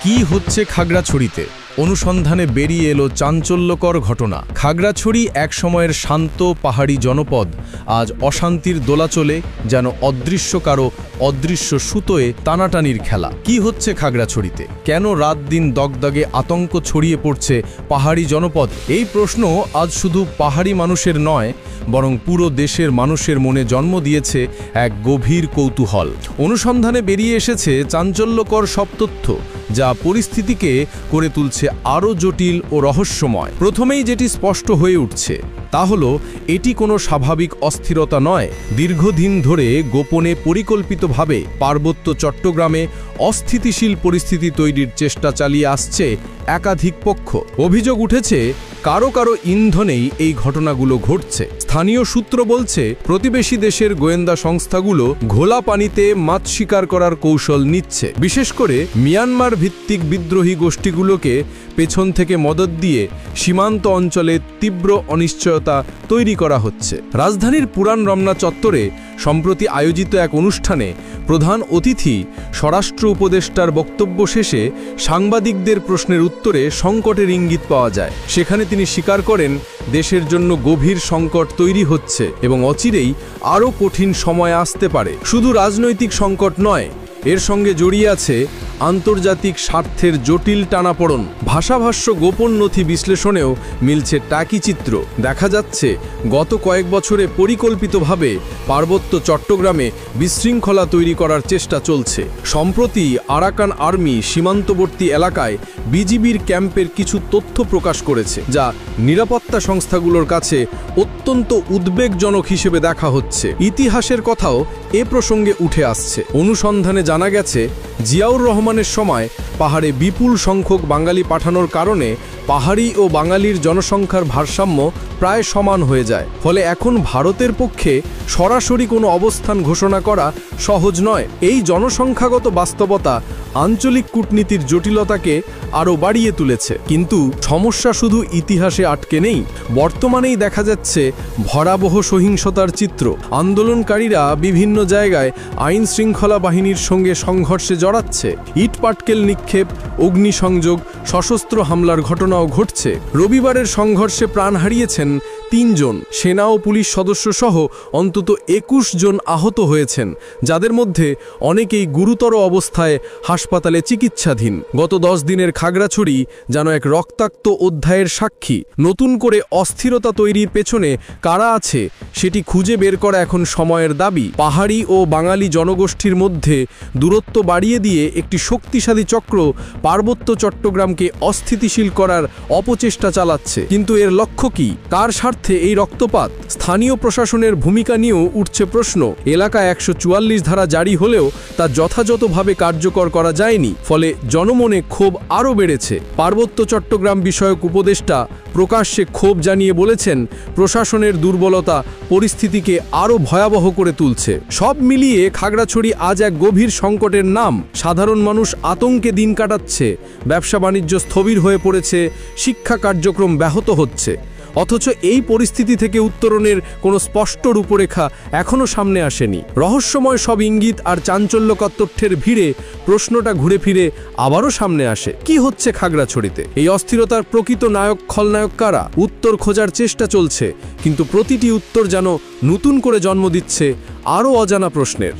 কি হচ্ছে খাগড়াছড়িতে? অনুসন্ধানে বেরিয়ে এলো চাঞ্চল্যকর ঘটনা। খাগড়াছড়ি এক সময়ের শান্ত পাহাড়ি জনপদ আজ অশান্তির দোলাচলে, যেন অদৃশ্য কারো অদৃশ্য সুতোয় টানাটানির খেলা। কি হচ্ছে খাগড়াছড়িতে? কেন রাত দিন দগদগে আতঙ্ক ছড়িয়ে পড়ছে পাহাড়ি জনপদ? এই প্রশ্ন আজ শুধু পাহাড়ি মানুষের নয়, বরং পুরো দেশের মানুষের মনে জন্ম দিয়েছে এক গভীর কৌতূহল। অনুসন্ধানে বেরিয়ে এসেছে চাঞ্চল্যকর সব তথ্য, যা পরিস্থিতিকে করে তুলছে আরও জটিল ও রহস্যময়। প্রথমেই যেটি স্পষ্ট হয়ে উঠছে তা হলো, এটি কোনো স্বাভাবিক অস্থিরতা নয়। দীর্ঘদিন ধরে গোপনে পরিকল্পিতভাবে পার্বত্য চট্টগ্রামে অস্থিতিশীল পরিস্থিতি তৈরির চেষ্টা চালিয়ে আসছে একাধিক পক্ষ। অভিযোগ উঠেছে, কারো কারো ইন্ধনেই এই ঘটনাগুলো ঘটছে। স্থানীয় সূত্র বলছে, প্রতিবেশী দেশের গোয়েন্দা সংস্থাগুলো ঘোলা পানিতে মাছ শিকার করার কৌশল নিচ্ছে। বিশেষ করে মিয়ানমার ভিত্তিক বিদ্রোহী গোষ্ঠীগুলোকে পেছন থেকে মদদ দিয়ে সীমান্ত অঞ্চলে তীব্র অনিশ্চয়তা তৈরি করা হচ্ছে। রাজধানীর পুরান রমনা চত্বরে সম্প্রতি আয়োজিত এক অনুষ্ঠানে প্রধান অতিথি স্বরাষ্ট্র উপদেষ্টার বক্তব্য শেষে সাংবাদিকদের প্রশ্নের উত্তরে সংকটের ইঙ্গিত পাওয়া যায়। সেখানে তিনি স্বীকার করেন, দেশের জন্য গভীর সংকট তৈরি হচ্ছে এবং অচিরেই আরও কঠিন সময় আসতে পারে। শুধু রাজনৈতিক সংকট নয়, এর সঙ্গে জড়িয়ে আছে আন্তর্জাতিক স্বার্থের জটিল টানাপোড়েন। ভাষাভাষ্য গোপন নথি বিশ্লেষণেও মিলছে টাকি চিত্র। দেখা যাচ্ছে, গত কয়েক বছরে পরিকল্পিতভাবে পার্বত্য চট্টগ্রামে বিশৃঙ্খলা তৈরি করার চেষ্টা চলছে। সম্প্রতি আরাকান আর্মি সীমান্তবর্তী এলাকায় বিজিবির ক্যাম্পের কিছু তথ্য প্রকাশ করেছে, যা নিরাপত্তা সংস্থাগুলোর কাছে অত্যন্ত উদ্বেগজনক হিসেবে দেখা হচ্ছে। ইতিহাসের কথাও এ প্রসঙ্গে উঠে আসছে। অনুসন্ধানে জানা গেছে, জিয়াউর রহমানের সময় পাহাড়ে বিপুল সংখ্যক বাঙালি পাঠানোর কারণে পাহাড়ি ও বাঙালির জনসংখ্যার ভারসাম্য প্রায় সমান হয়ে যায়। ফলে এখন ভারতের পক্ষে সরাসরি কোনো অবস্থান ঘোষণা করা সহজ নয়। এই জনসংখ্যাগত বাস্তবতা আঞ্চলিক কূটনীতির জটিলতাকে আরও বাড়িয়ে তুলেছে। কিন্তু সমস্যা শুধু ইতিহাসে আটকে নেই। বর্তমানেই দেখা যাচ্ছে ভয়াবহ সহিংসতার চিত্র। আন্দোলনকারীরা বিভিন্ন জায়গায় আইন শৃঙ্খলা বাহিনীর সঙ্গে সংঘর্ষে জড়াচ্ছে। ইট পাটকেল নিক্ষেপ, অগ্নিসংযোগ, সশস্ত্র হামলার ঘটনাও ঘটছে। রবিবারের সংঘর্ষে প্রাণ হারিয়েছেন ৩ জন। সেনা ও পুলিশ সদস্য সহ অন্তত ২১ জন আহত হয়েছেন, যাদের মধ্যে অনেকেই গুরুতর অবস্থায় হাসপাতালে চিকিৎসাধীন। গত ১০ দিনের খাগড়াছড়ি যেন এক রক্তাক্ত অধ্যায়ের সাক্ষী। নতুন করে অস্থিরতা তৈরির পেছনে কারা আছে সেটি খুঁজে বের করা এখন সময়ের দাবি। পাহাড়ি ও বাঙালি জনগোষ্ঠীর মধ্যে দূরত্ব বাড়িয়ে দিয়ে একটি শক্তিশালী চক্র পার্বত্য চট্টগ্রামকে অস্থিতিশীল করার অপচেষ্টা চালাচ্ছে। কিন্তু এর লক্ষ্য কি? কার স্বার্থে এই রক্তপাত? স্থানীয় প্রশাসনের ভূমিকা নিয়েও উঠছে প্রশ্ন। এলাকায় ১৪৪ ধারা জারি হলেও তা যথাযথভাবে কার্যকর করা যায়নি। ফলে জনমনে ক্ষোভ আরও বেড়েছে। পার্বত্য চট্টগ্রাম বিষয়ক উপদেষ্টা প্রকাশ্যে ক্ষোভ জানিয়ে বলেছেন, প্রশাসনের দুর্বলতা পরিস্থিতিকে আরও ভয়াবহ করে তুলছে। সব মিলিয়ে খাগড়াছড়ি আজ এক গভীর সংকটের নাম। সাধারণ মানুষ আতঙ্কে দিন কাটাচ্ছে, ব্যবসা বাণিজ্য স্থবির হয়ে পড়েছে, শিক্ষা কার্যক্রম ব্যাহত হচ্ছে। অথচ এই পরিস্থিতি থেকে উত্তরণের কোনো স্পষ্ট রূপরেখা এখনও সামনে আসেনি। রহস্যময় সব ইঙ্গিত আর চাঞ্চল্যকর তথ্যের ভিড়ে প্রশ্নটা ঘুরে ফিরে আবারও সামনে আসে, কি হচ্ছে খাগড়াছড়িতে? এই অস্থিরতার প্রকৃত নায়ক খলনায়ক কারা? উত্তর খোঁজার চেষ্টা চলছে, কিন্তু প্রতিটি উত্তর যেন নতুন করে জন্ম দিচ্ছে আরও অজানা প্রশ্নের।